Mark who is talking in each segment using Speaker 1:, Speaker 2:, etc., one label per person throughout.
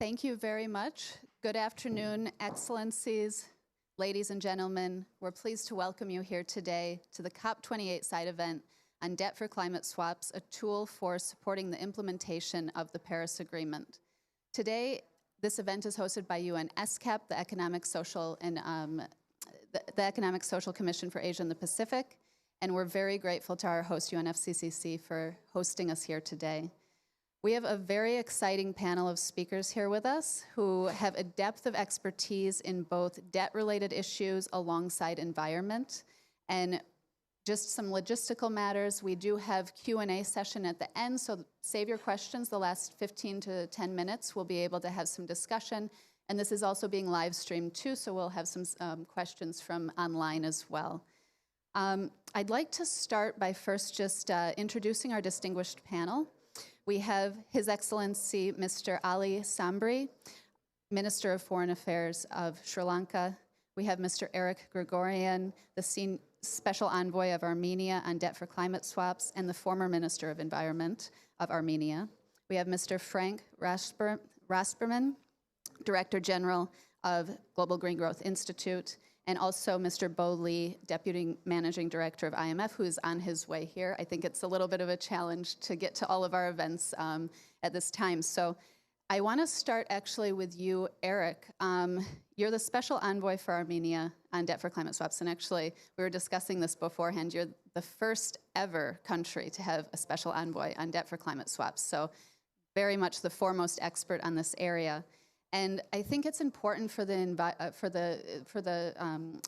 Speaker 1: Thank you very much. Good afternoon, Excellencies, ladies and gentlemen. We're pleased to welcome you here today to the COP28 side event on Debt for Climate Swaps, a tool for supporting the implementation of the Paris Agreement. Today, this event is hosted by UNESCAP, the Economic, Social, and the Economic Social Commission for Asia and the Pacific, and we're very grateful to our host, UNFCCC, for hosting us here today. We have a very exciting panel of speakers here with us who have a depth of expertise in both debt-related issues alongside environment. And just some logistical matters, we do have Q&A session at the end, so save your questions. The last 15 to 10 minutes, we'll be able to have some discussion. And this is also being live streamed too, so we'll have some questions from online as well. I'd like to start by first just introducing our distinguished panel. We have His Excellency Mr. Ali Sabry, Minister of Foreign Affairs of Sri Lanka. We have Mr. Erik Grigoryan, the Special Envoy of Armenia on Debt for Climate Swaps and the former Minister of Environment of Armenia. We have Mr. Frank Rijsberman, Director General of Global Green Growth Institute, and also Mr. Bo Lee, Deputy Managing Director of IMF, who is on his way here. I think it's a little bit of a challenge to get to all of our events at this time. So I want to start actually with you, Erik. You're the Special Envoy for Armenia on Debt for Climate Swaps, and actually we were discussing this beforehand. You're the first ever country to have a Special Envoy on Debt for Climate Swaps, so very much the foremost expert on this area. And I think it's important for the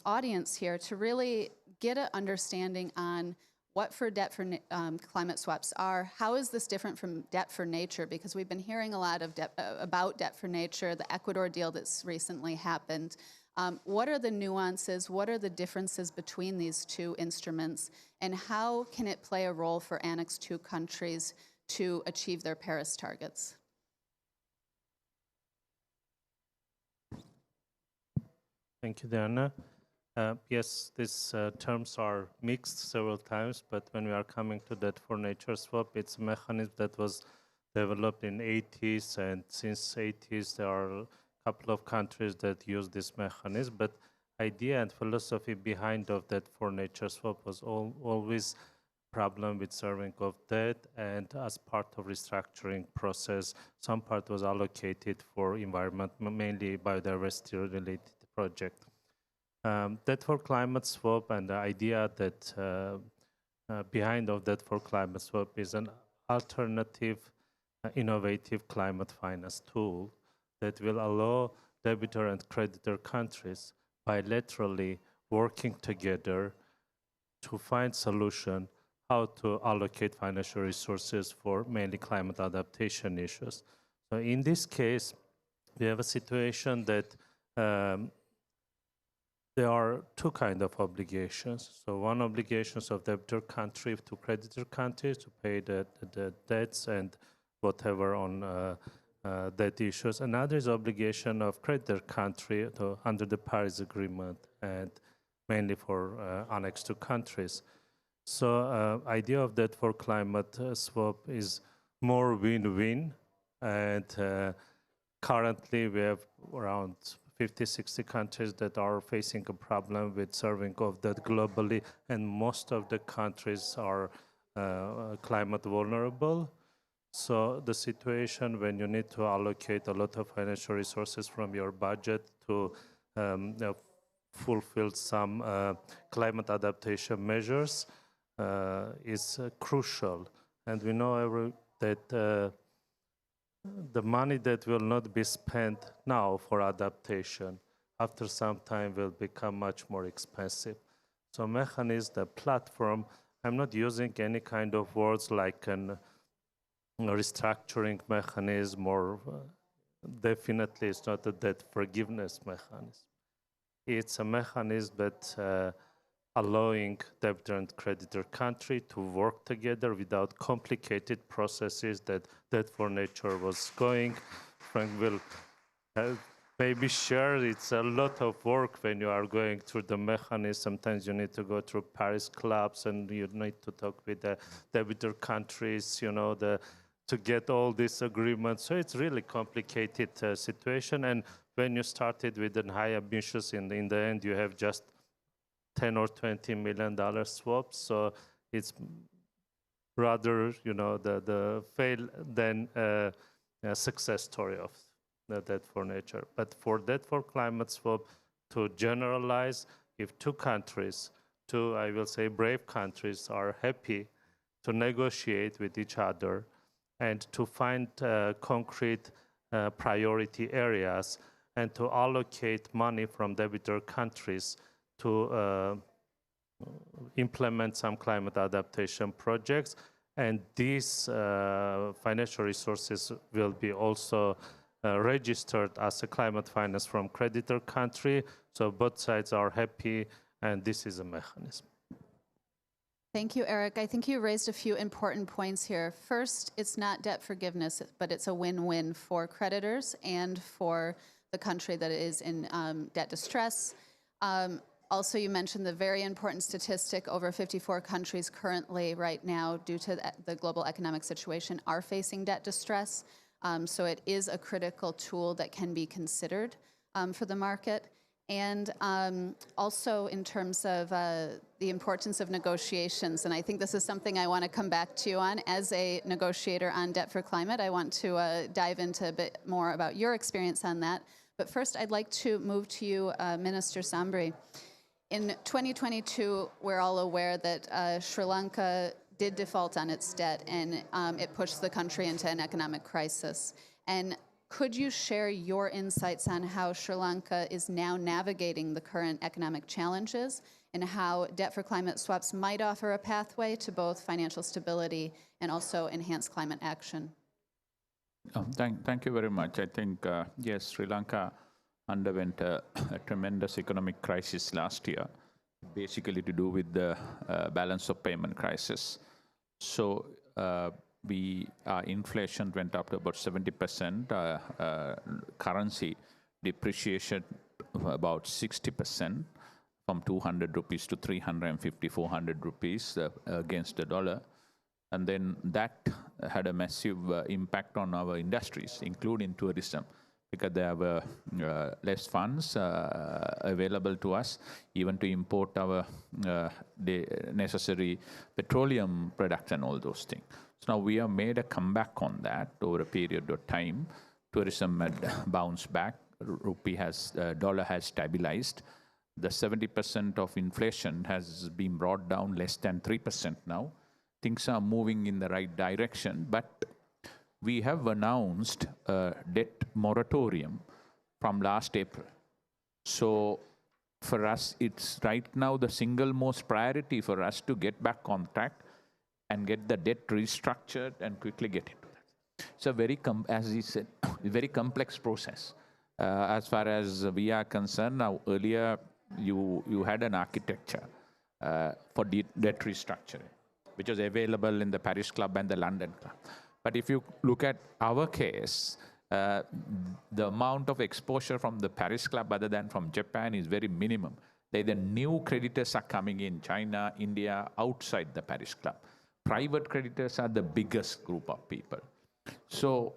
Speaker 1: audience here to really get an understanding on what debt for climate swaps are. How is this different from debt for nature? Because we've been hearing a lot of about debt for nature, the Ecuador deal that's recently happened. What are the nuances? What are the differences between these two instruments? And how can it play a role for Annex II countries to achieve their Paris targets?
Speaker 2: Thank you, Deanna. Yes, these terms are mixed several times, but when we are coming to debt for nature swap, it's a mechanism that was developed in 80s, and since 80s there are a couple of countries that use this mechanism, but idea and philosophy behind of debt for nature swap was always problem with serving of debt, and as part of restructuring process, some part was allocated for environment, mainly biodiversity related project. Debt for climate swap and the idea that behind of debt for climate swap is an alternative, innovative climate finance tool that will allow debitor and creditor countries bilaterally working together to find solution how to allocate financial resources for mainly climate adaptation issues. So in this case, we have a situation that there are two kinds of obligations. So one obligations of debtor country to creditor countries to pay the debts and whatever on debt issues. Another is obligation of creditor country under the Paris Agreement and mainly for Annex II countries. So idea of debt for climate swap is more win-win, and currently we have around 50-60 countries that are facing a problem with serving of debt globally, and most of the countries are climate vulnerable. So the situation when you need to allocate a lot of financial resources from your budget to fulfill some climate adaptation measures is crucial. And we know that the money that will not be spent now for adaptation, after some time will become much more expensive. So mechanism, the platform, I'm not using any kind of words like a restructuring mechanism or definitely it's not a debt forgiveness mechanism. It's a mechanism that allowing debtor and creditor country to work together without complicated processes that debt for nature was going. Frank will maybe share it's a lot of work when you are going through the mechanism. Sometimes you need to go through Paris clubs and you need to talk with the debtor countries, you know, to get all these agreements. So it's really complicated situation. And when you started with the high ambitions, in the end, you have just 10 or $20 million swaps. So it's rather, the fail than a success story of the debt for nature. But for debt for climate swap, to generalize, if two countries, I will say, brave countries are happy to negotiate with each other and to find concrete priority areas and to allocate money from debitor countries to implement some climate adaptation projects. And these financial resources will be also registered as a climate finance from creditor country. So both sides are happy, and this is a mechanism.
Speaker 1: Thank you, Erik. I think you raised a few important points here. First, it's not debt forgiveness, but it's a win-win for creditors and for the country that is in debt distress. Also, you mentioned the very important statistic: over 54 countries currently, right now, due to the global economic situation, are facing debt distress. So it is a critical tool that can be considered for the market. And also in terms of the importance of negotiations, and I think this is something I want to come back to you on. As a negotiator on debt for climate, I want to dive into a bit more about your experience on that. But first, I'd like to move to you, Minister Sabry. In 2022, we're all aware that Sri Lanka did default on its debt, and it pushed the country into an economic crisis. And could you share your insights on how Sri Lanka is now navigating the current economic challenges and how debt for climate swaps might offer a pathway to both financial stability and also enhanced climate action?
Speaker 3: Thank you very much. I think, yes, Sri Lanka underwent a tremendous economic crisis last year, basically to do with the balance of payment crisis. So our inflation went up to about 70%, currency depreciation about 60%, from 200 rupees to 350, 400 rupees against the dollar. And then that had a massive impact on our industries, including tourism, because there were less funds available to us, even to import our necessary petroleum products and all those things. So now we have made a comeback on that over a period of time. Tourism had bounced back. Dollar has stabilized. The 70% of inflation has been brought down less than 3% now. Things are moving in the right direction, but we have announced a debt moratorium from last April. So for us, it's right now the single most priority for us to get back on track and get the debt restructured and quickly get into that. It's a very, as he said, a very complex process. As far as we are concerned, now earlier you had an architecture for debt restructuring, which was available in the Paris Club and the London Club. But if you look at our case, the amount of exposure from the Paris Club other than from Japan is very minimum. The new creditors are coming in, China, India, outside the Paris Club. Private creditors are the biggest group of people. So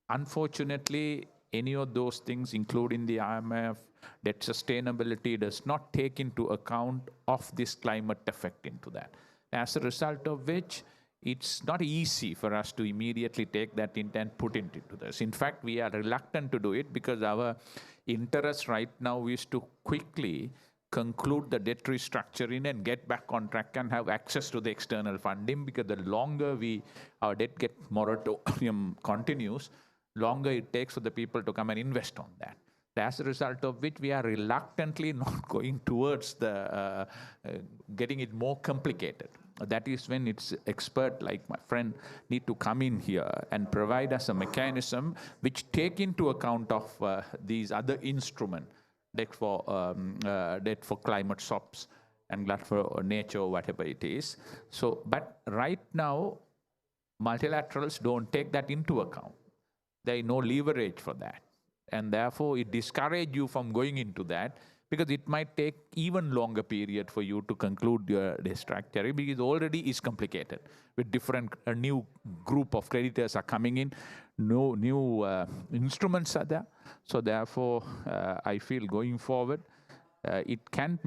Speaker 3: unfortunately, any of those things, including the IMF, debt sustainability, does not take into account of this climate effect into that. As a result of which, it's not easy for us to immediately take that and put it into this. In fact, we are reluctant to do it because our interest right now is to quickly conclude the debt restructuring and get back on track and have access to the external funding, because the longer our debt moratorium continues, longer it takes for the people to come and invest on that. As a result of which, we are reluctantly not going towards the getting it more complicated. That is when it's expert like my friend need to come in here and provide us a mechanism which take into account of these other instruments, debt for climate swaps and debt for nature, or whatever it is. So, but right now, multilaterals don't take that into account. There is no leverage for that. And therefore, it discourages you from going into that, because it might take even longer period for you to conclude your restructuring, because already is complicated with different, a new group of creditors are coming in, new instruments are there. So therefore, I feel going forward, it can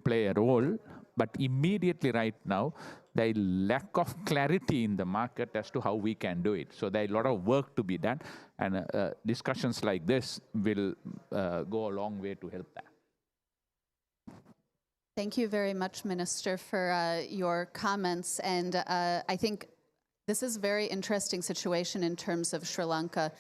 Speaker 3: play a role, but immediately right now, there is lack of clarity in the market as to how we can do it. So there is a lot of work to be done, and discussions like this will go a long way to help that.
Speaker 1: Thank you very much, Minister, for your comments. And I think this is a very interesting situation in terms of Sri Lanka,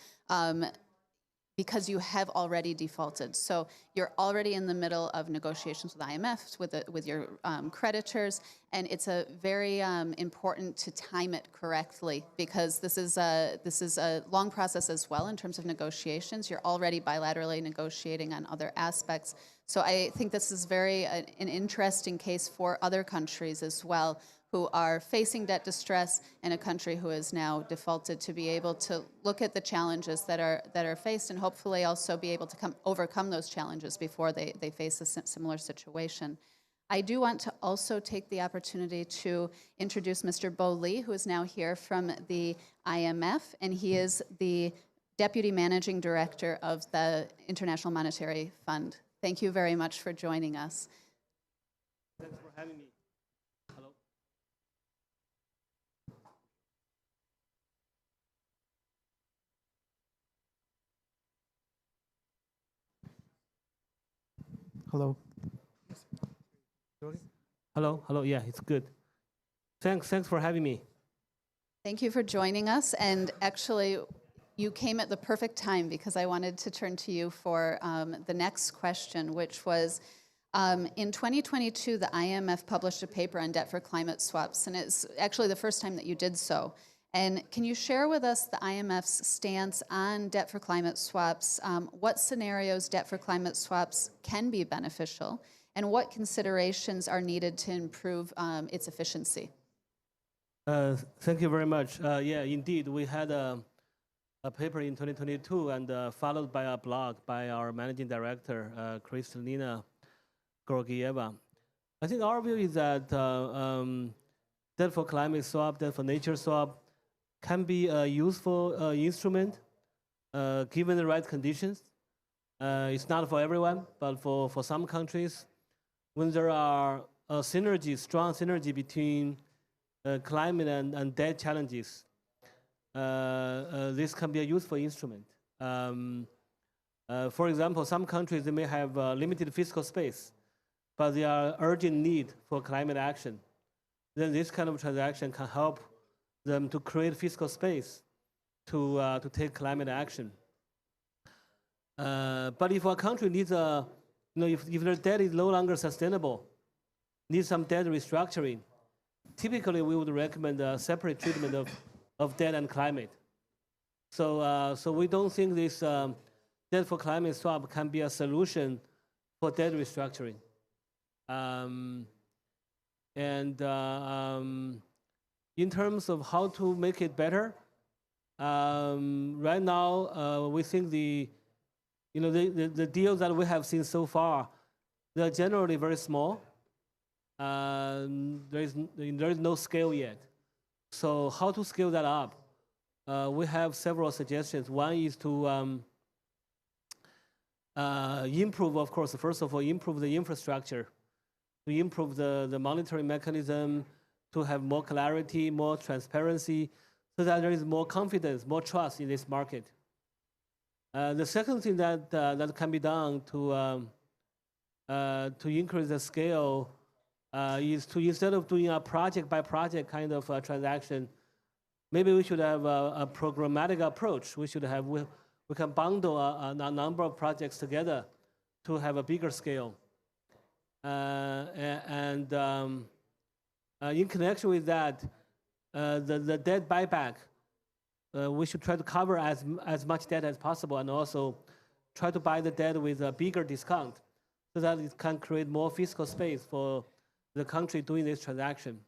Speaker 1: because you have already defaulted. So you're already in the middle of negotiations with IMF, with your creditors, and it's a very important to time it correctly, because this is a long process as well in terms of negotiations. You're already bilaterally negotiating on other aspects. So I think this is an interesting case for other countries as well, who are facing debt distress, and a country who is now defaulted, to be able to look at the challenges that are faced, and hopefully also be able to overcome those challenges before they face a similar situation. I do want to also take the opportunity to introduce Mr. Bo Lee, who is now here from the IMF, and he is the Deputy Managing Director of the International Monetary Fund. Thank you very much for joining us.
Speaker 4: Thanks for having me. Hello. Hello. Hello. Hello. Yeah, it's good. Thanks for having me.
Speaker 1: Thank you for joining us. And actually, you came at the perfect time, because I wanted to turn to you for the next question, which was, in 2022, the IMF published a paper on debt for climate swaps, and it's actually the first time that you did so. And can you share with us the IMF's stance on debt for climate swaps, what scenarios debt for climate swaps can be beneficial, and what considerations are needed to improve its efficiency?
Speaker 4: Thank you very much. Yeah, indeed, we had a paper in 2022, and followed by a blog by our managing director, Kristalina Grigoryan. I think our view is that debt for climate swap, debt for nature swap can be a useful instrument given the right conditions. It's not for everyone, but for some countries, when there are strong synergy between climate and debt challenges, this can be a useful instrument. For example, some countries, they may have limited fiscal space, but they are urgent need for climate action. Then this kind of transaction can help them to create fiscal space to take climate action. But if a country needs if their debt is no longer sustainable, needs some debt restructuring, typically we would recommend a separate treatment of debt and climate. So we don't think this debt for climate swap can be a solution for debt restructuring. In terms of how to make it better, right now we think the deals that we have seen so far, they're generally very small. There is no scale yet. So how to scale that up? We have several suggestions. One is to improve, of course, first of all, improve the infrastructure, to improve the monitoring mechanism, to have more clarity, more transparency, so that there is more confidence, more trust in this market. The second thing that can be done to increase the scale is to, instead of doing a project by project kind of transaction, maybe we should have a programmatic approach. We can bundle a number of projects together to have a bigger scale. In connection with that, the debt buyback, we should try to cover as much debt as possible, and also try to buy the debt with a bigger discount, so that it can create more fiscal space for the country doing this transaction.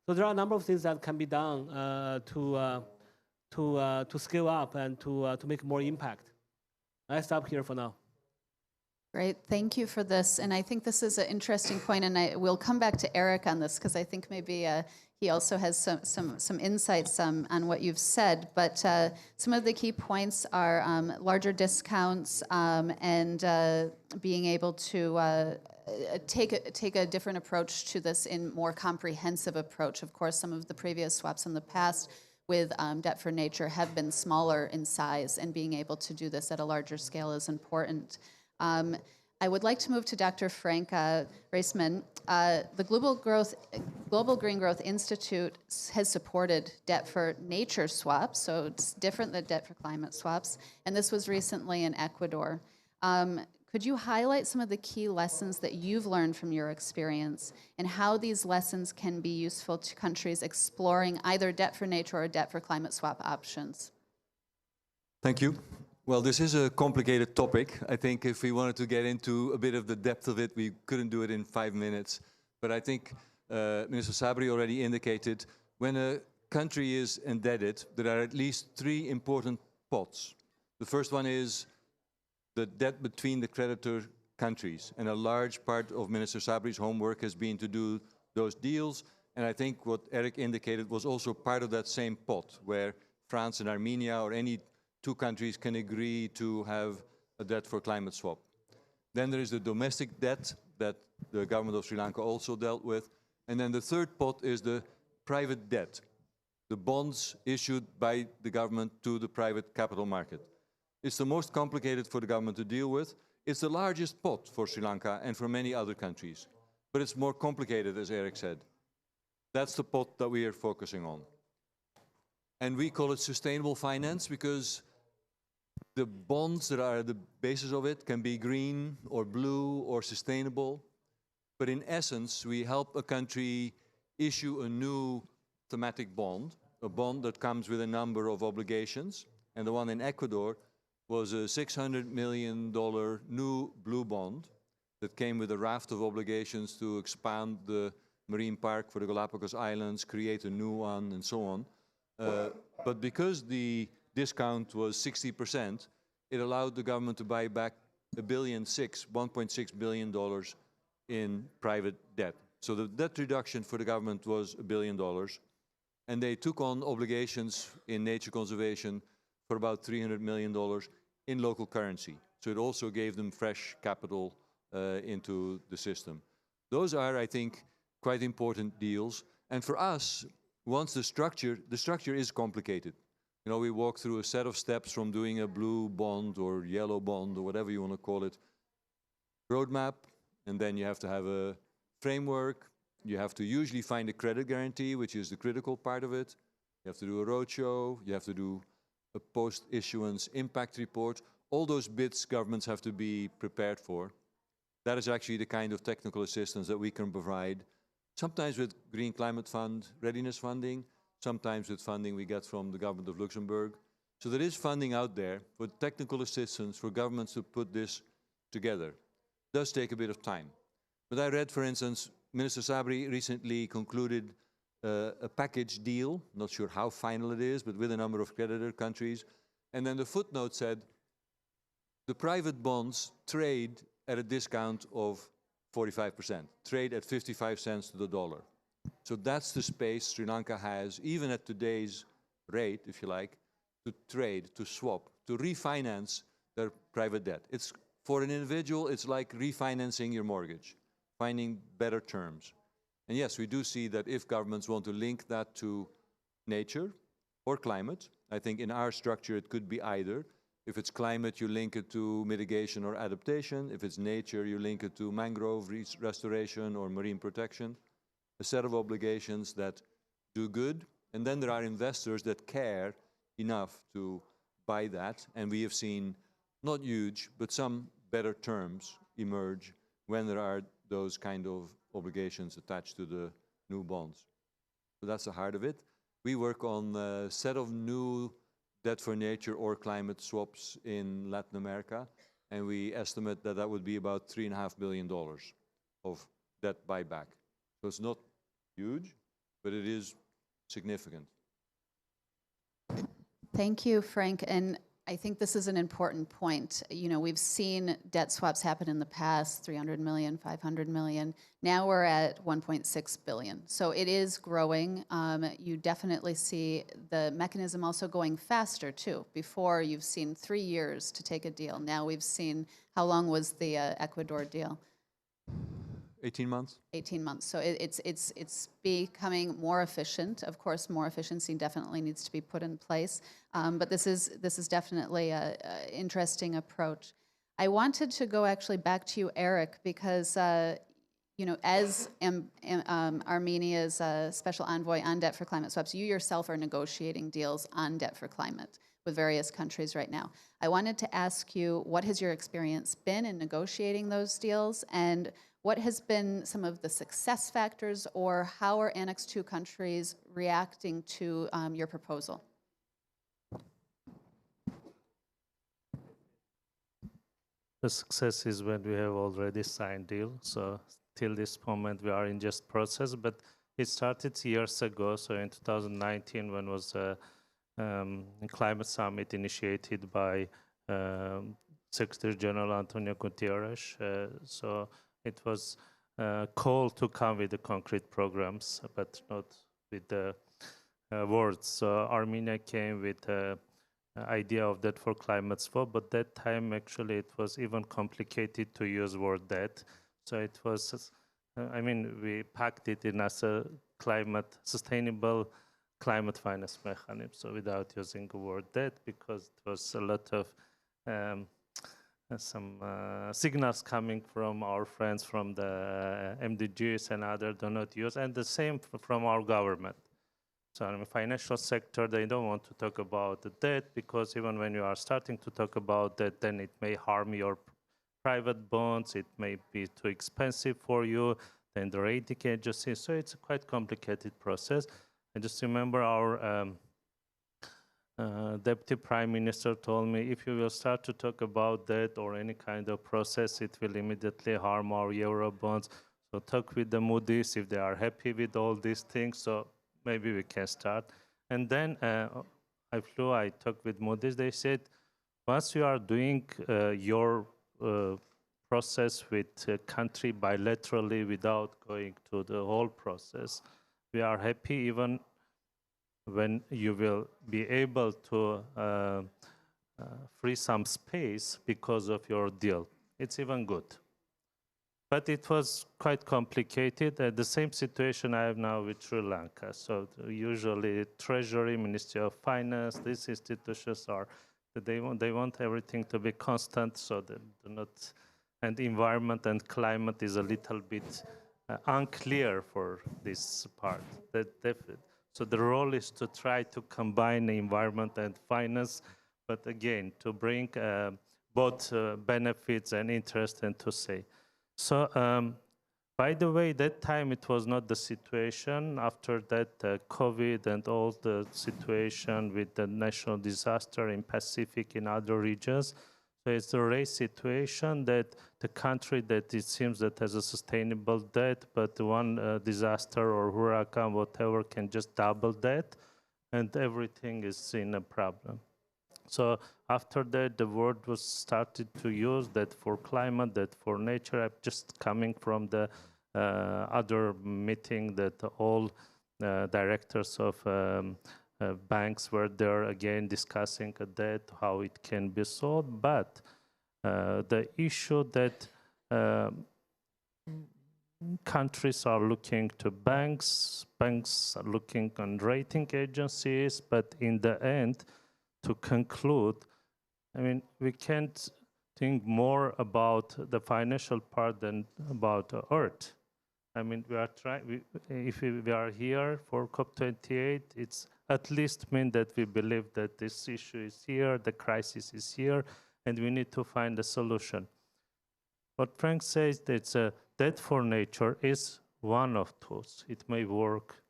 Speaker 4: So there are a number of things that can be done to scale up and to make more impact. I stop here for now.
Speaker 1: Great, thank you for this. And I think this is an interesting point, and we'll come back to Erik on this because I think maybe he also has some insights on what you've said. But some of the key points are larger discounts and being able to take a different approach to this in more comprehensive approach. Of course, some of the previous swaps in the past with debt for nature have been smaller in size, and being able to do this at a larger scale is important. I would like to move to Dr. Frank Rijsberman. The Global Green Growth Institute has supported debt for nature swaps, so it's different than debt for climate swaps, and this was recently in Ecuador. Could you highlight some of the key lessons that you've learned from your experience and how these lessons can be useful to countries exploring either debt for nature or debt for climate swap options?
Speaker 5: Thank you. Well, this is a complicated topic. I think if we wanted to get into a bit of the depth of it, we couldn't do it in 5 minutes. But I think Minister Sabry already indicated, when a country is indebted, there are at least 3 important pots. The first one is the debt between the creditor countries. And a large part of Minister Sabry's homework has been to do those deals. And I think what Erik indicated was also part of that same pot, where France and Armenia or any 2 countries can agree to have a debt for climate swap. Then there is the domestic debt that the government of Sri Lanka also dealt with. And then the third pot is the private debt, the bonds issued by the government to the private capital market. It's the most complicated for the government to deal with. It's the largest pot for Sri Lanka and for many other countries. But it's more complicated, as Erik said. That's the pot that we are focusing on. And we call it sustainable finance because the bonds that are the basis of it can be green or blue or sustainable. But in essence, we help a country issue a new thematic bond, a bond that comes with a number of obligations. And the one in Ecuador was a $600 million new blue bond that came with a raft of obligations to expand the marine park for the Galapagos Islands, create a new one, and so on. But because the discount was 60%, it allowed the government to buy back $1.6 billion in private debt. So the debt reduction for the government was $1 billion. And they took on obligations in nature conservation for about $300 million in local currency. So it also gave them fresh capital into the system. Those are, I think, quite important deals. And for us, once the structure is complicated. You know, we walk through a set of steps from doing a blue bond or yellow bond or whatever you want to call it, roadmap, and then you have to have a framework. You have to usually find a credit guarantee, which is the critical part of it. You have to do a roadshow. You have to do a post-issuance impact report. All those bits governments have to be prepared for. That is actually the kind of technical assistance that we can provide, sometimes with Green Climate Fund readiness funding, sometimes with funding we get from the government of Luxembourg. So there is funding out there for technical assistance for governments to put this together. It does take a bit of time. But I read, for instance, Minister Sabry recently concluded a package deal, not sure how final it is, but with a number of creditor countries. And then the footnote said, the private bonds trade at a discount of 45%, trade at 55 cents to the dollar. So that's the space Sri Lanka has, even at today's rate, if you like, to trade, to swap, to refinance their private debt. It's, for an individual, it's like refinancing your mortgage, finding better terms. And yes, we do see that if governments want to link that to nature or climate, I think in our structure it could be either. If it's climate, you link it to mitigation or adaptation. If it's nature, you link it to mangrove restoration or marine protection. A set of obligations that do good. And then there are investors that care enough to buy that. And we have seen not huge, but some better terms emerge when there are those kind of obligations attached to the new bonds. So that's the heart of it. We work on a set of new debt for nature or climate swaps in Latin America, and we estimate that that would be about $3.5 billion of debt buyback. So it's not huge, but it is significant.
Speaker 1: Thank you, Frank. And I think this is an important point. You know, we've seen debt swaps happen in the past, 300 million, 500 million. Now we're at 1.6 billion. So it is growing. You definitely see the mechanism also going faster too. Before you've seen 3 years to take a deal. Now we've seen, how long was the Ecuador deal?
Speaker 5: 18 months?
Speaker 1: 18 months. So it's becoming more efficient. Of course, more efficiency definitely needs to be put in place. But this is definitely an interesting approach. I wanted to go actually back to you, Erik, because you know, as Armenia's special envoy on debt for climate swaps, you yourself are negotiating deals on debt for climate with various countries right now. I wanted to ask you, what has your experience been in negotiating those deals, and what has been some of the success factors, or how are Annex II countries reacting to your proposal?
Speaker 2: The success is when we have already signed deal. So till this moment, we are in just process, but it started years ago. So in 2019, when was a climate summit initiated by Secretary General Antonio Guterres. So it was a call to come with the concrete programs, but not with the words. So Armenia came with the idea of debt for climate swap, but that time actually it was even complicated to use word debt. So it was, I mean, we packed it in as a sustainable climate finance mechanism. So without using the word debt, because it was a lot of some signals coming from our friends from the MDGs and others do not use, and the same from our government. So in the financial sector, they don't want to talk about the debt, because even when you are starting to talk about that, then it may harm your private bonds, it may be too expensive for you, then the rating agency. So it's a quite complicated process. I just remember our Deputy Prime Minister told me, if you will start to talk about that or any kind of process, it will immediately harm our Euro bonds. So talk with the Moody's if they are happy with all these things. So maybe we can start. And then I talked with Moody's. They said, once you are doing your process with a country bilaterally without going to the whole process, we are happy even when you will be able to free some space because of your deal. It's even good. But it was quite complicated. The same situation I have now with Sri Lanka. So usually Treasury, Ministry of Finance, these institutions are, they want everything to be constant, so they do not, and environment and climate is a little bit unclear for this part. So the role is to try to combine the environment and finance, but again, to bring both benefits and interest and to say. So, by the way, that time it was not the situation. After that, COVID and all the situation with the national disaster in Pacific, in other regions. So it's a race situation that the country that it seems that has a sustainable debt, but one disaster or hurricane, whatever, can just double that, and everything is in a problem. So after that, the word was started to use that for climate, that for nature. I'm just coming from the other meeting that all directors of banks were there again discussing that, how it can be solved. But the issue that countries are looking to banks are looking on rating agencies, but in the end, to conclude, I mean, we can't think more about the financial part than about Earth. I mean, we are trying. If we are here for COP28, it's at least mean that we believe that this issue is here, the crisis is here, and we need to find a solution. What Frank says, that debt for nature is one of those. It may work.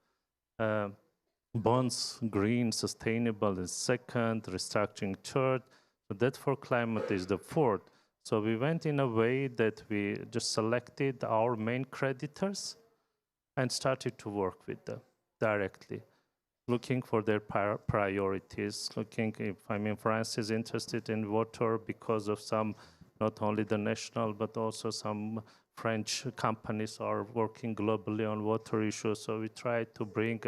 Speaker 2: Bonds, green, sustainable is second, restructuring third. So debt for climate is the fourth. So we went in a way that we just selected our main creditors and started to work with them directly. looking for their priorities, looking if, France is interested in water because of some, not only the national, but also some French companies are working globally on water issues. So we try to bring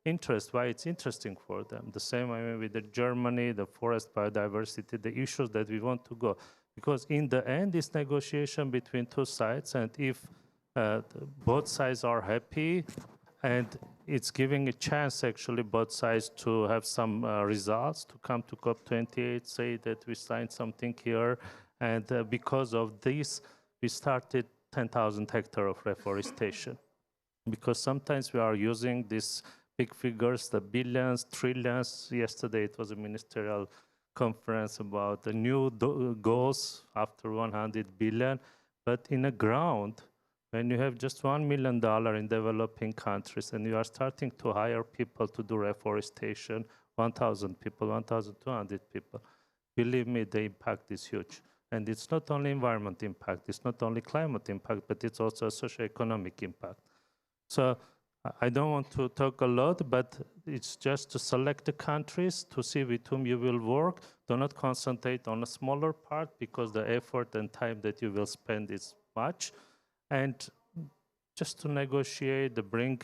Speaker 2: interest, why it's interesting for them. The same, with the Germany, the forest biodiversity, the issues that we want to go. Because in the end, it's negotiation between two sides, and if both sides are happy, and it's giving a chance, actually, both sides to have some results, to come to COP28, say that we signed something here, and because of this, we started 10,000 hectares of reforestation. Because sometimes we are using these big figures, the billions, trillions. Yesterday it was a ministerial conference about the new goals after 100 billion. But in the ground, when you have just $1 million in developing countries and you are starting to hire people to do reforestation, 1,000 people, 1,200 people, believe me, the impact is huge. And it's not only environment impact, it's not only climate impact, but it's also a socio-economic impact. So I don't want to talk a lot, but it's just to select the countries to see with whom you will work. Do not concentrate on a smaller part because the effort and time that you will spend is much. And just to negotiate, to bring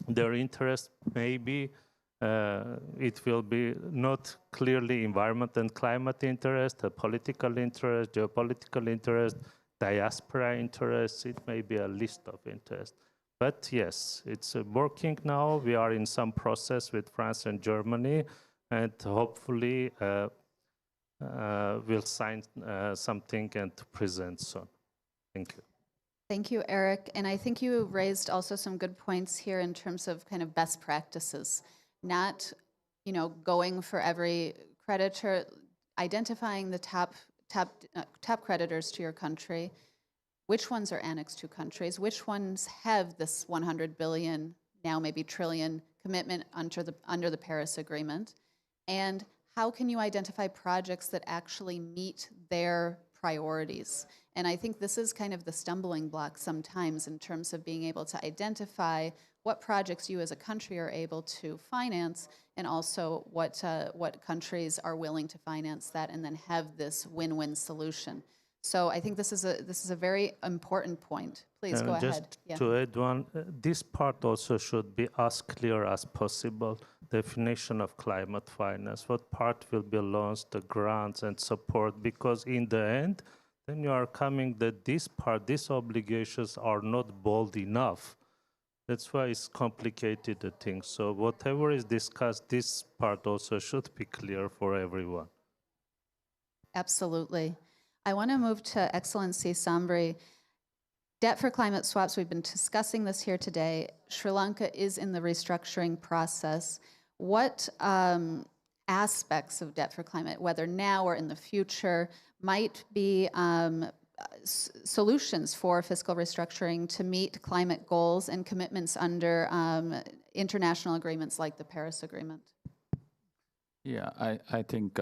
Speaker 2: their interest, maybe it will be not clearly environment and climate interest, a political interest, geopolitical interest, diaspora interest. It may be a list of interests. But yes, it's working now. We are in some process with France and Germany, and hopefully we'll sign something and to present soon. Thank you.
Speaker 1: Thank you, Erik. And I think you raised also some good points here in terms of kind of best practices, not, going for every creditor, identifying the top creditors to your country. Which ones are annexed to countries? Which ones have this 100 billion, now maybe trillion commitment under the Paris Agreement? And how can you identify projects that actually meet their priorities? And I think this is kind of the stumbling block sometimes in terms of being able to identify what projects you as a country are able to finance, and also what countries are willing to finance that, and then have this win-win solution. So I think this is a very important point. Please go ahead.
Speaker 2: Just to add one, this part also should be as clear as possible. Definition of climate finance, what part will be launched, the grants and support, because in the end, then you are coming that this part, these obligations are not bold enough. That's why it's complicated, the thing. So whatever is discussed, this part also should be clear for everyone.
Speaker 1: Absolutely. I want to move to Excellency Sabry. Debt for climate swaps, we've been discussing this here today. Sri Lanka is in the restructuring process. What aspects of debt for climate, whether now or in the future, might be solutions for fiscal restructuring to meet climate goals and commitments under international agreements like the Paris Agreement?
Speaker 3: Yeah, I think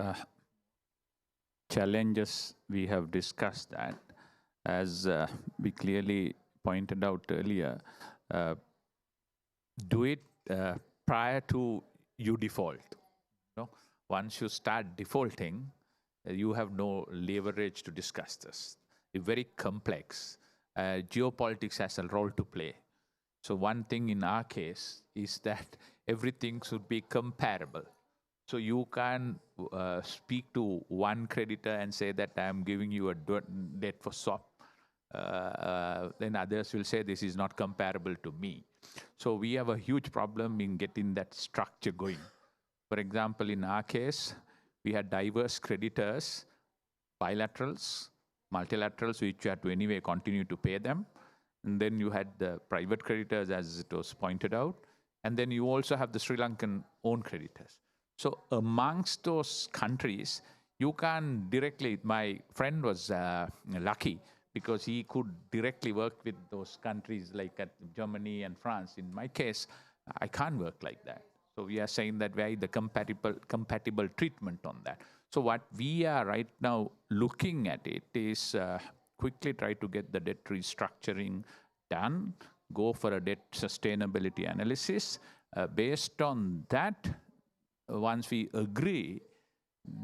Speaker 3: challenges, we have discussed that. As we clearly pointed out earlier, do it prior to you default. Once you start defaulting, you have no leverage to discuss this. It's very complex. Geopolitics has a role to play. So one thing in our case is that everything should be comparable. So you can speak to one creditor and say that I'm giving you a debt for swap. Then others will say this is not comparable to me. So we have a huge problem in getting that structure going. For example, in our case, we had diverse creditors, bilaterals, multilaterals, which you had to anyway continue to pay them. And then you had the private creditors, as it was pointed out. And then you also have the Sri Lankan own creditors. So amongst those countries, you can directly, my friend was lucky because he could directly work with those countries like at Germany and France. In my case, I can't work like that. So we are saying that we are the compatible treatment on that. So what we are right now looking at it is quickly try to get the debt restructuring done, go for a debt sustainability analysis, Based on that, once we agree,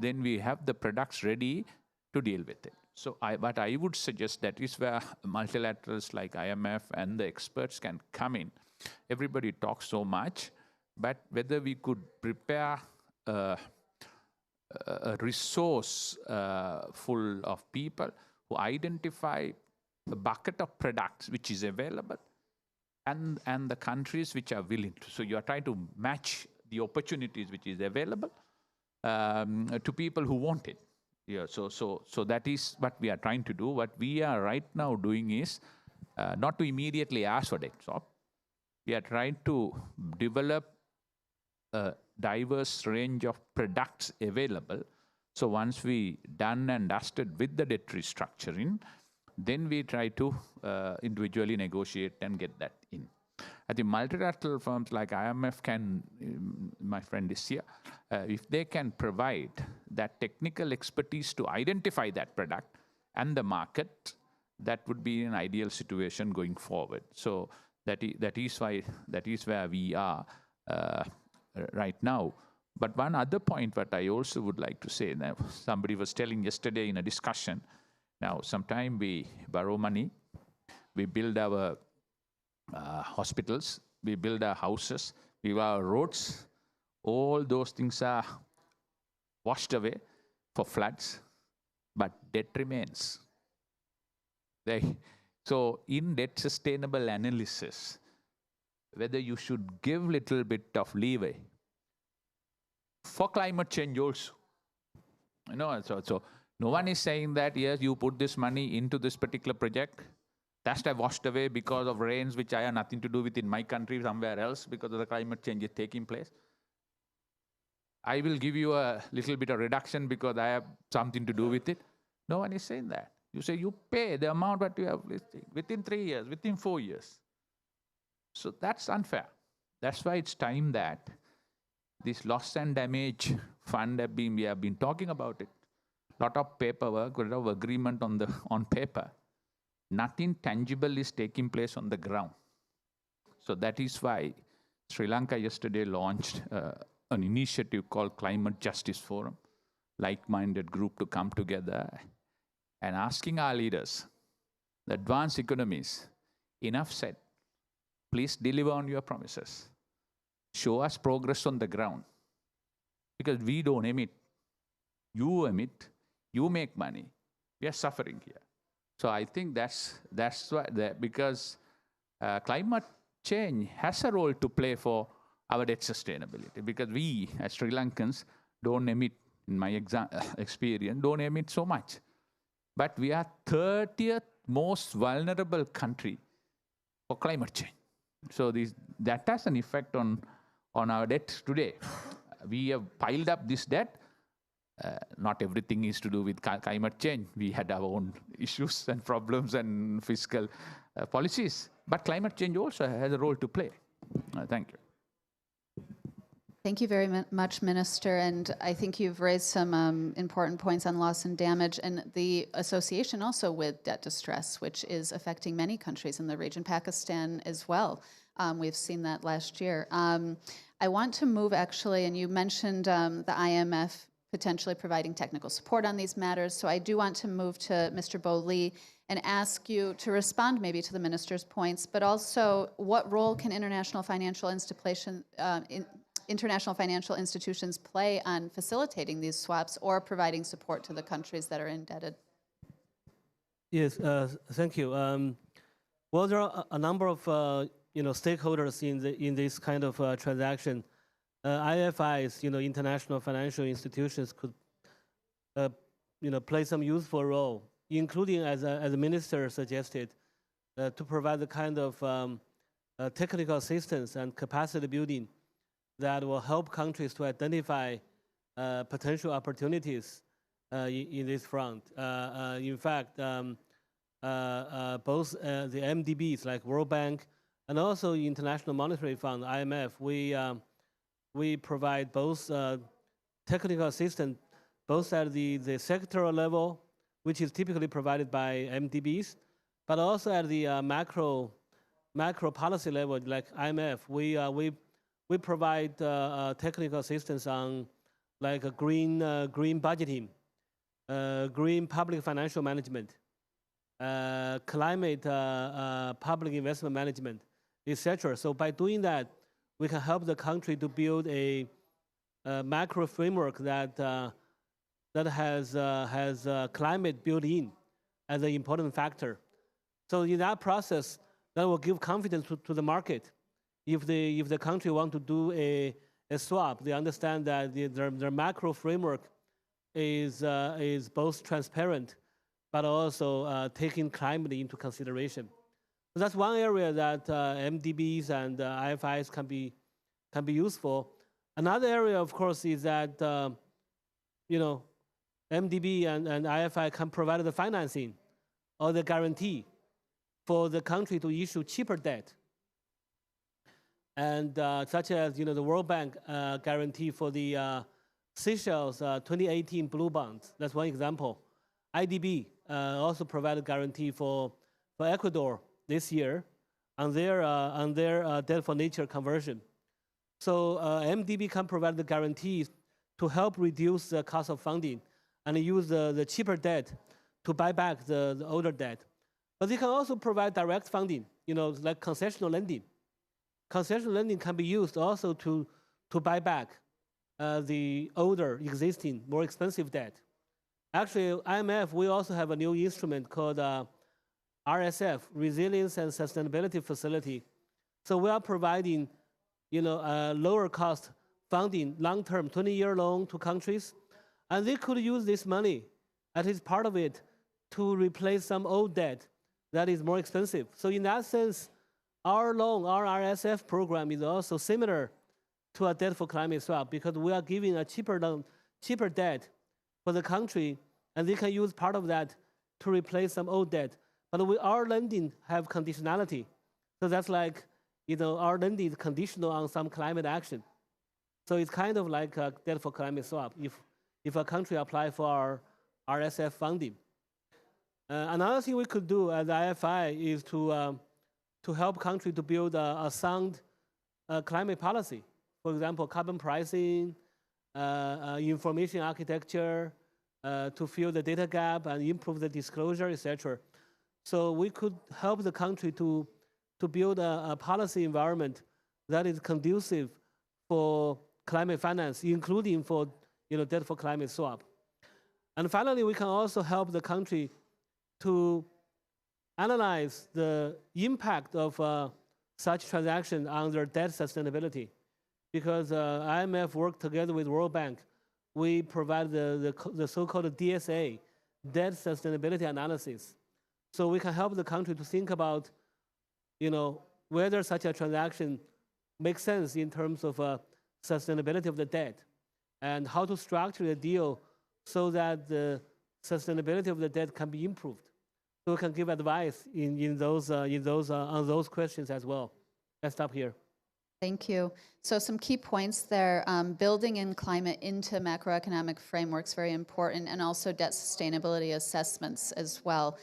Speaker 3: then we have the products ready to deal with it. So what I would suggest, that is where multilaterals like IMF and the experts can come in. Everybody talks so much, but whether we could prepare a resource full of people who identify a bucket of products which is available and the countries which are willing to. So you are trying to match the opportunities which is available to people who want it. Yeah, so that is what we are trying to do. What we are right now doing is not to immediately ask for debt swap. We are trying to develop a diverse range of products available. So once we done and dusted with the debt restructuring, then we try to individually negotiate and get that in. I think multilateral firms like IMF can, my friend is here, if they can provide that technical expertise to identify that product and the market, that would be an ideal situation going forward. So that is where we are right now. But one other point what I also would like to say, now somebody was telling yesterday in a discussion, now sometimes we borrow money, we build our hospitals, we build our houses, we build our roads, all those things are washed away for floods, but debt remains. So in debt sustainable analysis, whether you should give little bit of leeway for climate change also. You know, so no one is saying that, yes, you put this money into this particular project, that's washed away because of rains which I have nothing to do with in my country, somewhere else, because of the climate change is taking place. I will give you a little bit of reduction because I have something to do with it. No one is saying that. You say you pay the amount that you have within 3 years, within 4 years. So that's unfair. That's why it's time that this loss and damage fund we have been talking about it. Lot of paperwork, a lot of agreement on paper. Nothing tangible is taking place on the ground. So that is why Sri Lanka yesterday launched an initiative called Climate Justice Forum, like-minded group to come together and asking our leaders, the advanced economies, enough said, please deliver on your promises. Show us progress on the ground. Because we don't emit. You emit, you make money. We are suffering here. So I think that's why, because climate change has a role to play for our debt sustainability. Because we, as Sri Lankans, don't emit, in my experience, don't emit so much. But we are 30th most vulnerable country for climate change. So that has an effect on our debt today. We have piled up this debt. Not everything is to do with climate change. We had our own issues and problems and fiscal policies. But climate change also has a role to play. Thank you.
Speaker 1: Thank you very much, Minister. And I think you've raised some important points on loss and damage and the association also with debt distress, which is affecting many countries in the region, Pakistan as well. We've seen that last year. I want to move actually, and you mentioned the IMF potentially providing technical support on these matters. So I do want to move to Mr. Bo Lee and ask you to respond maybe to the minister's points, but also what role can international financial institutions play on facilitating these swaps or providing support to the countries that are indebted?
Speaker 4: Yes, thank you. Well, there are a number of stakeholders in this kind of transaction. IFIs, international financial institutions could, play some useful role, including as the minister suggested, to provide the kind of technical assistance and capacity building that will help countries to identify potential opportunities in this front. In fact, both the MDBs like World Bank and also International Monetary Fund, IMF, we provide both technical assistance, both at the sectoral level, which is typically provided by MDBs, but also at the macro policy level, like IMF. We we provide technical assistance on like a green budgeting, green public financial management, climate public investment management, etc. So by doing that, we can help the country to build a macro framework that has climate built in as an important factor. So in that process, that will give confidence to the market. If the country want to do a swap, they understand that their macro framework is both transparent, but also taking climate into consideration. So that's one area that MDBs and IFIs can be useful. Another area, of course, is that MDB and IFI can provide the financing or the guarantee for the country to issue cheaper debt. And such as the World Bank guarantee for the Seychelles 2018 blue bonds. That's one example. IDB also provided guarantee for Ecuador this year on their debt for nature conversion. So MDB can provide the guarantees to help reduce the cost of funding and use the cheaper debt to buy back the older debt. But they can also provide direct funding, like concessional lending. Concessional lending can be used also to buy back the older, existing, more expensive debt. Actually, IMF, we also have a new instrument called RSF, Resilience and Sustainability Facility. So we are providing, lower cost funding, long-term, 20-year loan to countries, and they could use this money, at least part of it, to replace some old debt that is more expensive. So in that sense, our loan, our RSF program is also similar to a debt for climate swap because we are giving a cheaper loan, cheaper debt for the country, and they can use part of that to replace some old debt. But our lending have conditionality. So that's like, our lending is conditional on some climate action. So it's kind of like a debt for climate swap if a country apply for our RSF funding. Another thing we could do as IFI is to help country to build a sound climate policy. For example, carbon pricing, information architecture, to fill the data gap and improve the disclosure, etc. So we could help the country to build a policy environment that is conducive for climate finance, including for debt for climate swap. And finally, we can also help the country to analyze the impact of such transaction on their debt sustainability. Because IMF worked together with World Bank, we provide the so-called DSA, debt sustainability analysis. So we can help the country to think about, whether such a transaction makes sense in terms of sustainability of the debt, and how to structure the deal so that the sustainability of the debt can be improved. So we can give advice on those questions as well. Let's stop here.
Speaker 1: Thank you. So some key points there. Building in climate into macroeconomic frameworks, very important, and also debt sustainability assessments as well.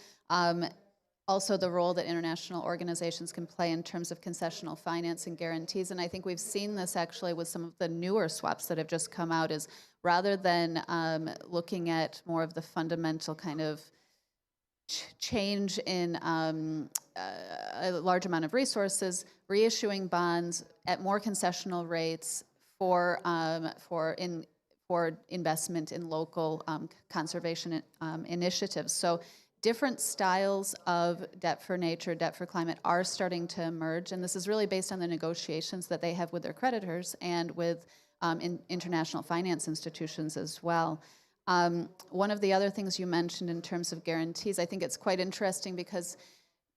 Speaker 1: Also the role that international organizations can play in terms of concessional finance and guarantees. And I think we've seen this actually with some of the newer swaps that have just come out, is rather than looking at more of the fundamental kind of change in a large amount of resources, reissuing bonds at more concessional rates for investment in local conservation initiatives. So different styles of debt for nature, debt for climate are starting to emerge, and this is really based on the negotiations that they have with their creditors and with international finance institutions as well. One of the other things you mentioned in terms of guarantees, I think it's quite interesting because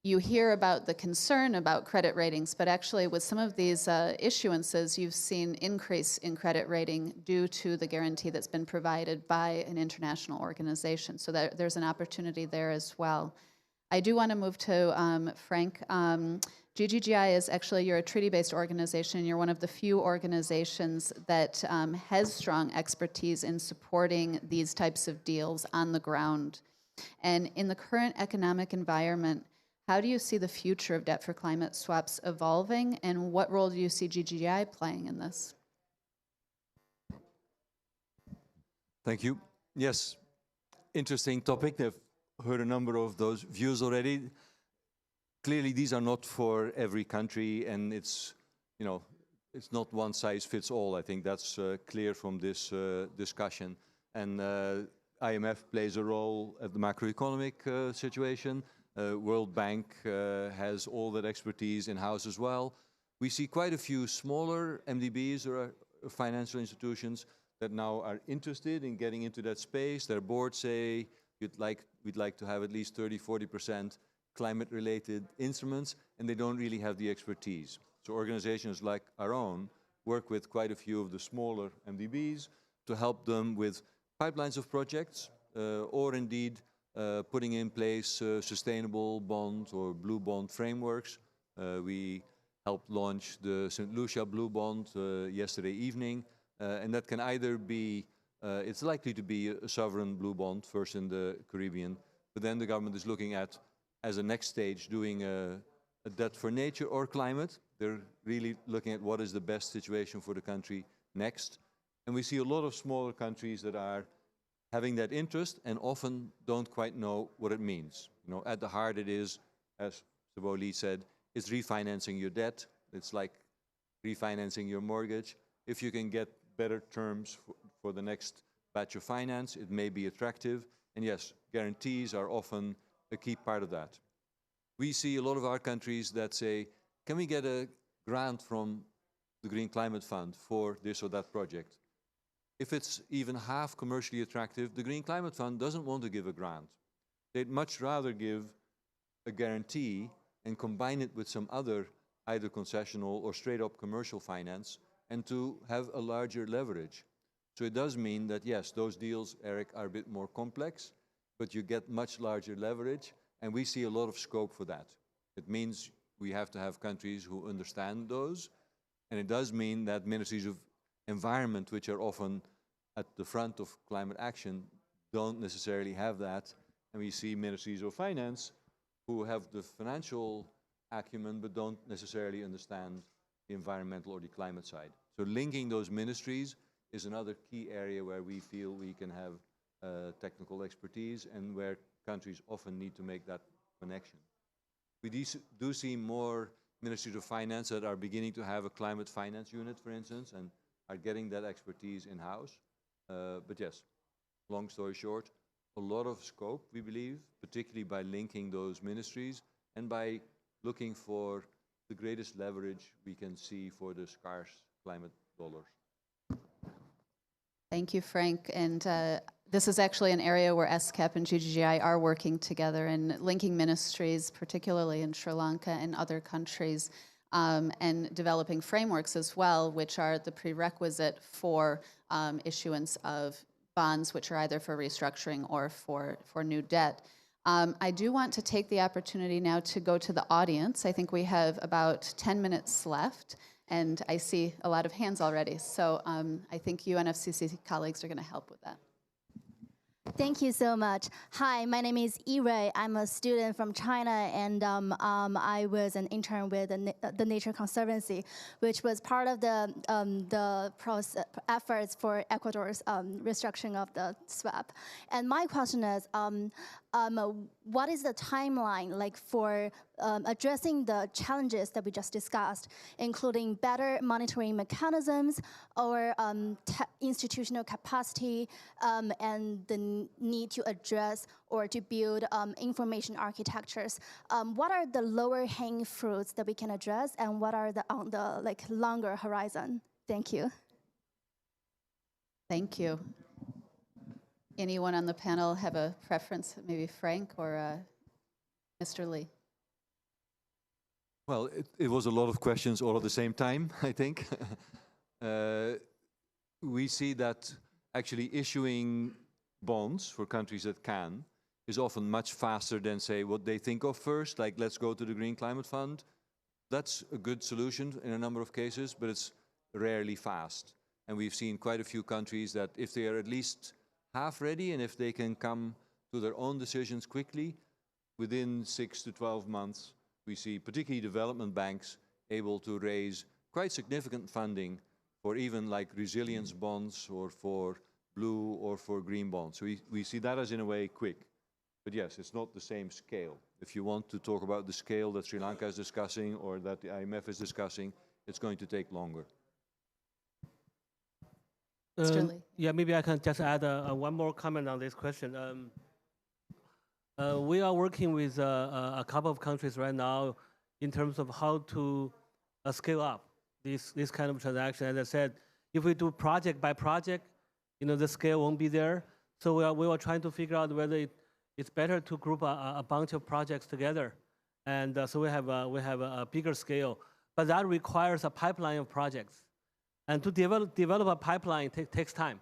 Speaker 1: you hear about the concern about credit ratings, but actually with some of these issuances, you've seen increase in credit rating due to the guarantee that's been provided by an international organization. So there's an opportunity there as well. I do want to move to Frank. GGGI is actually, you're a treaty-based organization. You're one of the few organizations that has strong expertise in supporting these types of deals on the ground. And in the current economic environment, How do you see the future of debt for climate swaps evolving, and what role do you see GGI playing in this?
Speaker 5: Thank you. Yes, interesting topic. I've heard a number of those views already. Clearly, these are not for every country, and it's, you know, it's not one size fits all. I think that's clear from this discussion. And IMF plays a role at the macroeconomic situation. World Bank has all that expertise in-house as well. We see quite a few smaller MDBs or financial institutions that now are interested in getting into that space. Their boards say we'd like to have at least 30–40% climate-related instruments, and they don't really have the expertise. So organizations like our own work with quite a few of the smaller MDBs to help them with pipelines of projects, or indeed putting in place sustainable bond or blue bond frameworks. We helped launch the St. Lucia Blue Bond yesterday evening, and that can either be, it's likely to be a sovereign blue bond, first in the Caribbean, but then the government is looking at, as a next stage, doing a debt for nature or climate. They're really looking at what is the best situation for the country next. And we see a lot of smaller countries that are having that interest and often don't quite know what it means. You know, at the heart it is, as Sabry said, it's refinancing your debt. It's like refinancing your mortgage. If you can get better terms for the next batch of finance, it may be attractive. And yes, guarantees are often a key part of that. We see a lot of our countries that say, can we get a grant from the Green Climate Fund for this or that project? If it's even half commercially attractive, the Green Climate Fund doesn't want to give a grant. They'd much rather give a guarantee and combine it with some other, either concessional or straight up commercial finance, and to have a larger leverage. So it does mean that, yes, those deals, Erik, are a bit more complex, but you get much larger leverage, and we see a lot of scope for that. It means we have to have countries who understand those, and it does mean that ministries of environment, which are often at the front of climate action, don't necessarily have that. And we see ministries of finance who have the financial acumen but don't necessarily understand the environmental or the climate side. So linking those ministries is another key area where we feel we can have technical expertise and where countries often need to make that connection. We do see more ministries of finance that are beginning to have a climate finance unit, for instance, and are getting that expertise in-house. But yes, long story short, a lot of scope, we believe, particularly by linking those ministries and by looking for the greatest leverage we can see for the scarce climate dollars.
Speaker 1: Thank you, Frank. And this is actually an area where ESCAP and GGI are working together and linking ministries, particularly in Sri Lanka and other countries, and developing frameworks as well, which are the prerequisite for issuance of bonds, which are either for restructuring or for new debt. I do want to take the opportunity now to go to the audience. I think we have about 10 minutes left, and I see a lot of hands already. So I think UNFCCC colleagues are going to help with that.
Speaker 6: Thank you so much. Hi, my name is Erik. I'm a student from China, and I was an intern with the Nature Conservancy, which was part of the efforts for Ecuador's restructuring of the swap. And my question is, what is the timeline like for addressing the challenges that we just discussed, including better monitoring mechanisms or institutional capacity and the need to address or to build information architectures? What are the lower hanging fruits that we can address, and what are the on the longer horizon? Thank you.
Speaker 1: Thank you. Anyone on the panel have a preference, maybe Frank or Mr. Lee?
Speaker 5: Well, it was a lot of questions all at the same time, I think. We see that actually issuing bonds for countries that can is often much faster than, say, what they think of first, like let's go to the Green Climate Fund. That's a good solution in a number of cases, but it's rarely fast. And we've seen quite a few countries that if they are at least half ready and if they can come to their own decisions quickly, within 6 to 12 months, we see particularly development banks able to raise quite significant funding for even like resilience bonds or for blue or for green bonds. So we see that as in a way quick. But yes, it's not the same scale. If you want to talk about the scale that Sri Lanka is discussing or that the IMF is discussing, it's going to take longer.
Speaker 1: Mr. Lee.
Speaker 4: Yeah, maybe I can just add one more comment on this question. We are working with a couple of countries right now in terms of how to scale up this kind of transaction. As I said, if we do project by project, the scale won't be there. So we are trying to figure out whether it's better to group a bunch of projects together, and so we have a bigger scale. But that requires a pipeline of projects, and to develop a pipeline takes time.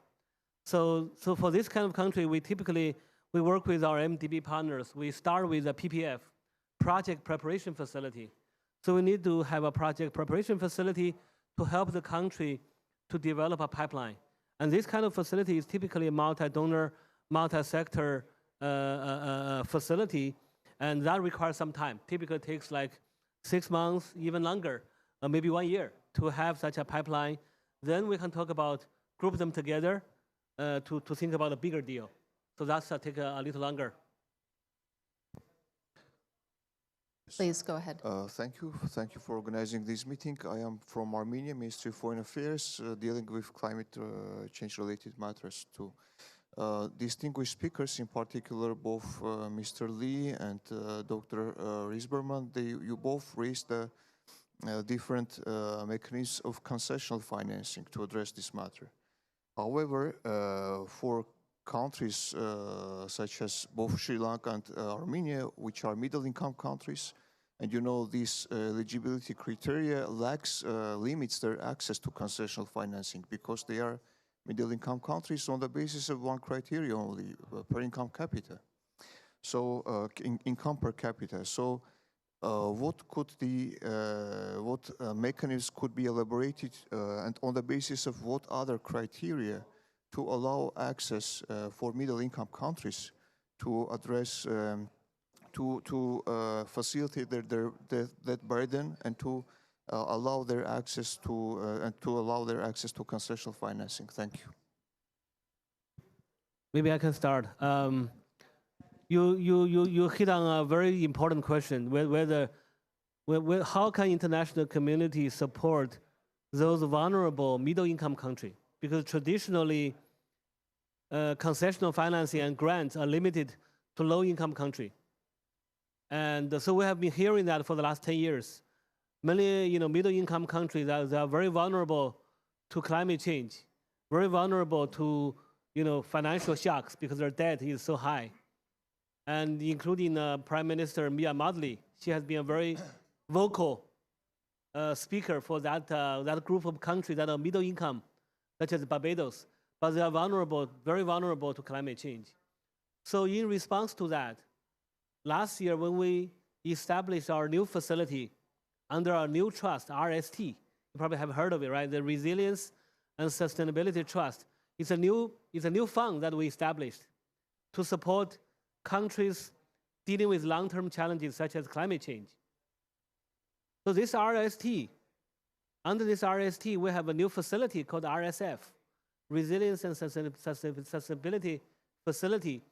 Speaker 4: So for this kind of country, we typically work with our MDB partners. We start with a PPF, project preparation facility. So we need to have a project preparation facility to help the country to develop a pipeline. And this kind of facility is typically a multi-donor, multi-sector facility, and that requires some time. Typically takes like 6 months, even longer, maybe 1 year to have such a pipeline. Then we can talk about group them together to think about a bigger deal. So that's take a little longer.
Speaker 1: Please go ahead.
Speaker 7: Thank you. Thank you for organizing this meeting. I am from Armenia, Ministry of Foreign Affairs, dealing with climate change-related matters too. Distinguished speakers, in particular, both Mr. Lee and Dr. Rijsberman, you both raised different mechanisms of concessional financing to address this matter. However, for countries such as both Sri Lanka and Armenia, which are middle-income countries, and these eligibility criteria limits their access to concessional financing because they are middle-income countries on the basis of one criteria only, per income capita. So income per capita. So what mechanisms could be elaborated and on the basis of what other criteria to allow access for middle-income countries to address, to facilitate that burden and to allow their access to concessional financing. Thank you.
Speaker 4: Maybe I can start. You hit on a very important question: how can international community support those vulnerable middle-income countries? Because traditionally, concessional financing and grants are limited to low-income countries. And so we have been hearing that for the last 10 years. Many middle-income countries they are very vulnerable to climate change, very vulnerable to financial shocks because their debt is so high. And including Prime Minister Mia Mottley, she has been a very vocal speaker for that group of countries that are middle-income, such as Barbados, but they are vulnerable, very vulnerable to climate change. So in response to that, last year when we established our new facility under our new trust, RST, you probably have heard of it, right? The Resilience and Sustainability Trust. It's a new fund that we established to support countries dealing with long-term challenges such as climate change. So this RST, under this RST, we have a new facility called RSF, Resilience and Sustainability Facility.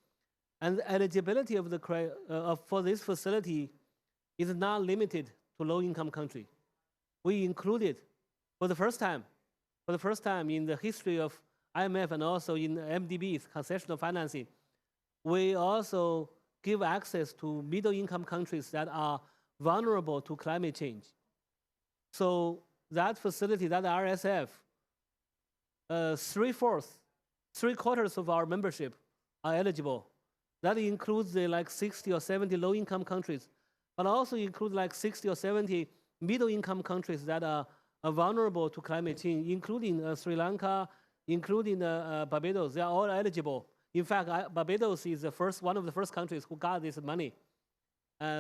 Speaker 4: And the eligibility of for this facility is not limited to low-income countries. We included, for the first time in the history of IMF and also in MDB's concessional financing, we also give access to middle-income countries that are vulnerable to climate change. So that facility, that RSF, three-quarters of our membership are eligible. That includes like 60 or 70 low-income countries, but also includes like 60 or 70 middle-income countries that are vulnerable to climate change, including Sri Lanka, including Barbados. They are all eligible. In fact, Barbados is one of the first countries who got this money.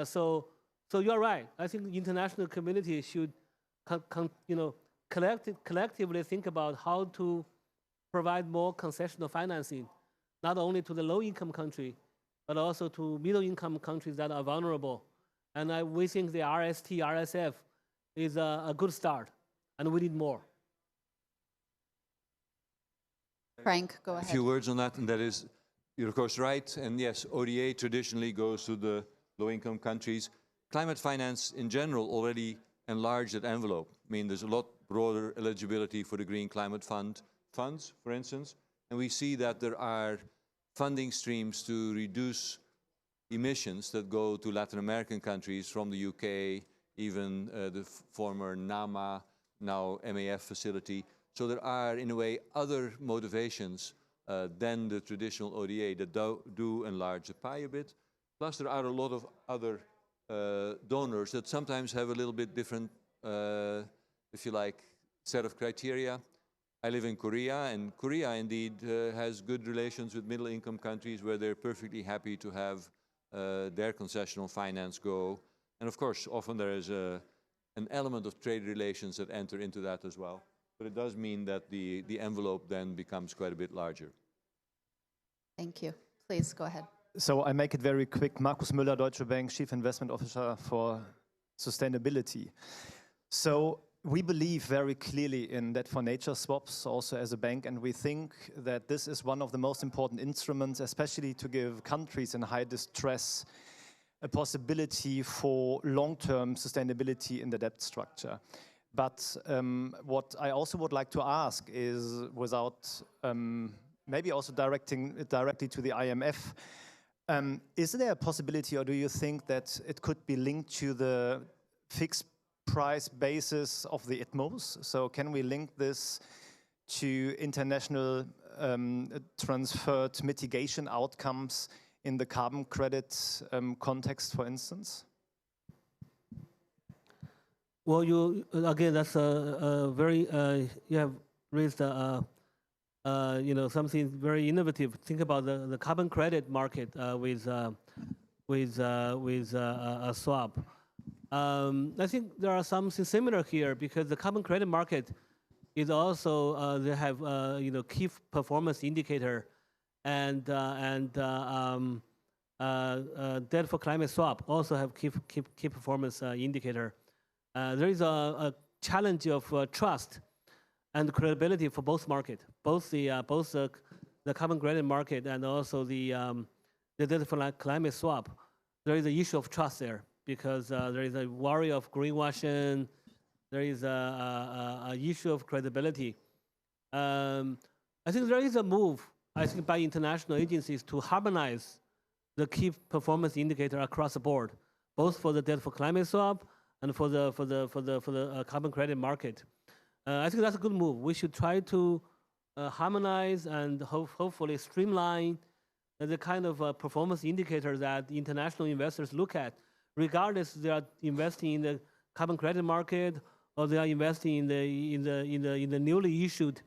Speaker 4: So you're right. I think the international community should, collectively think about how to provide more concessional financing, not only to the low-income country, but also to middle-income countries that are vulnerable. And we think the RST, RSF is a good start, and we need more.
Speaker 1: Frank, go
Speaker 5: A
Speaker 1: ahead.
Speaker 5: few words on that, and that is, you're of course right, and yes, ODA traditionally goes to the low-income countries. Climate finance in general already enlarged that envelope. I mean, there's a lot broader eligibility for the Green Climate Fund funds, for instance, and we see that there are funding streams to reduce emissions that go to Latin American countries from the UK, even the former NAMA, now MAF facility. So there are, in a way, other motivations than the traditional ODA that do enlarge the pie a bit. Plus, there are a lot of other donors that sometimes have a little bit different, if you like, set of criteria. I live in Korea, and Korea indeed has good relations with middle-income countries where they're perfectly happy to have their concessional finance go. And of course, often there is an element of trade relations that enter into that as well. But it does mean that the envelope then becomes quite a bit larger.
Speaker 1: Thank you. Please go ahead.
Speaker 8: So I make it very quick. Markus Müller, Deutsche Bank, Chief Investment Officer for Sustainability. So we believe very clearly in debt for nature swaps also as a bank, and we think that this is one of the most important instruments, especially to give countries in high distress a possibility for long-term sustainability in the debt structure. But what I also would like to ask is, without maybe also directing it directly to the IMF, is there a possibility, or do you think that it could be linked to the fixed price basis of the ITMOs? So can we link this to international transferred mitigation outcomes in the carbon credit context, for instance?
Speaker 4: Well, again, that's a very, you have raised something very innovative. Think about the carbon credit market with a swap. I think there are something similar here because the carbon credit market is also they have key performance indicator and debt for climate swap also have key performance indicator. There is a challenge of trust and credibility for both market, both the carbon credit market and also the debt for climate swap. There is an issue of trust there because there is a worry of greenwashing. There is a issue of credibility. I think there is a move, I think, by international agencies to harmonize the key performance indicator across the board, both for the debt for climate swap and for the carbon credit market. I think that's a good move. We should try to harmonize and hopefully streamline the kind of performance indicator that international investors look at, regardless they are investing in the carbon credit market or they are investing in the newly issued,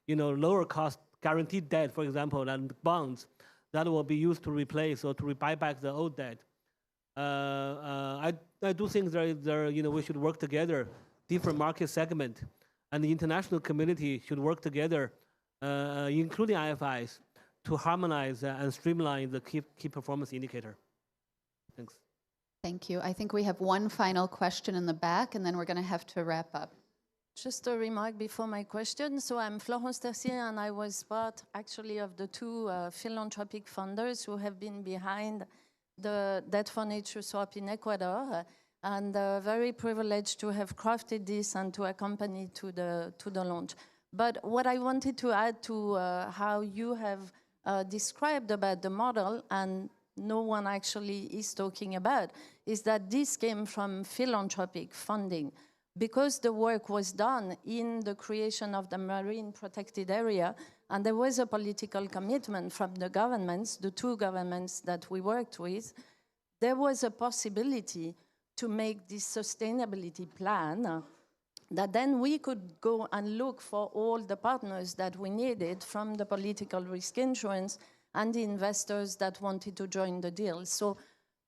Speaker 4: lower cost guaranteed debt, for example, and bonds that will be used to replace or to buy back the old debt. I do think we should work together, different market segment, and the international community should work together, including IFIs, to harmonize and streamline the key performance indicator. Thanks.
Speaker 1: Thank you. I think we have one final question in the back, and then we're going to have to wrap up.
Speaker 9: Just a remark before my question. So I'm Florence Tercier, and I was part, actually, of the two philanthropic funders who have been behind the Debt for Nature swap in Ecuador, and very privileged to have crafted this and to accompany to the launch. But what I wanted to add to how you have described about the model, and no one actually is talking about, is that this came from philanthropic funding. Because the work was done in the creation of the marine protected area, and there was a political commitment from the governments, the two governments that we worked with, there was a possibility to make this sustainability plan that then we could go and look for all the partners that we needed from the political risk insurance and the investors that wanted to join the deal. So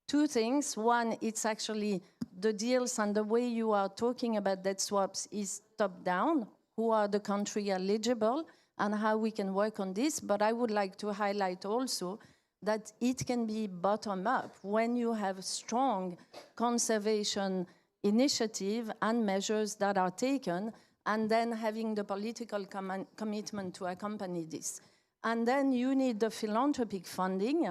Speaker 9: two things. One, it's actually the deals and the way you are talking about debt swaps is top-down. Who are the country eligible and how we can work on this. But I would like to highlight also that it can be bottom up when you have strong conservation initiative and measures that are taken, and then having the political commitment to accompany this. And then you need the philanthropic funding,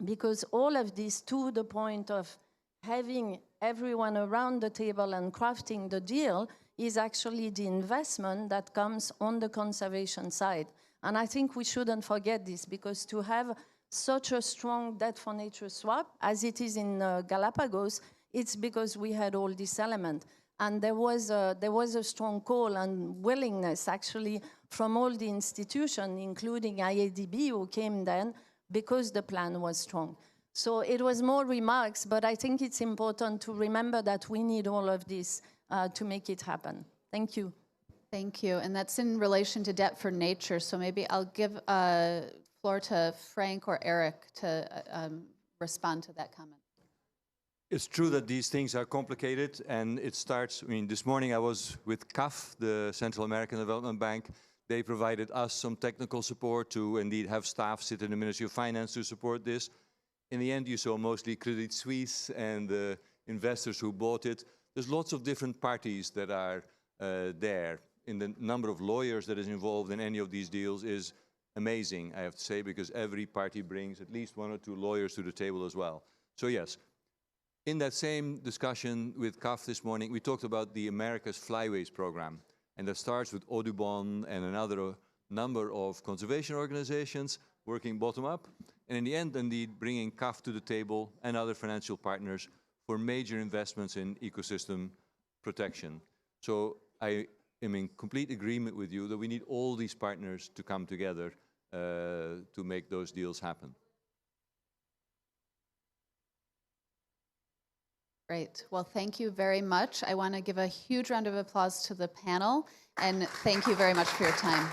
Speaker 9: because all of this, to the point of having everyone around the table and crafting the deal, is actually the investment that comes on the conservation side. And I think we shouldn't forget this, because to have such a strong debt for nature swap, as it is in Galapagos, it's because we had all this element. And there was a strong call and willingness, actually, from all the institutions, including IADB, who came then, because the plan was strong. So it was more remarks, but I think it's important to remember that we need all of this to make it happen. Thank you.
Speaker 1: Thank you. And that's in relation to debt for nature. So maybe I'll give floor to Frank or Erik to respond to that comment.
Speaker 5: It's true that these things are complicated, and it starts, I mean, this morning I was with CAF, the Central American Development Bank. They provided us some technical support to indeed have staff sit in the Ministry of Finance to support this. In the end, you saw mostly Credit Suisse and the investors who bought it. There's lots of different parties that are there. In the number of lawyers that is involved in any of these deals is amazing, I have to say, because every party brings at least 1 or 2 lawyers to the table as well. So yes, in that same discussion with CAF this morning, we talked about the America's Flyways program. And that starts with Audubon and another number of conservation organizations working bottom up. And in the end, indeed, bringing CAF to the table and other financial partners for major investments in ecosystem protection. So I am in complete agreement with you that we need all these partners to come together to make those deals happen.
Speaker 1: Great. Well, thank you very much. I want to give a huge round of applause to the panel, and thank you very much for your time.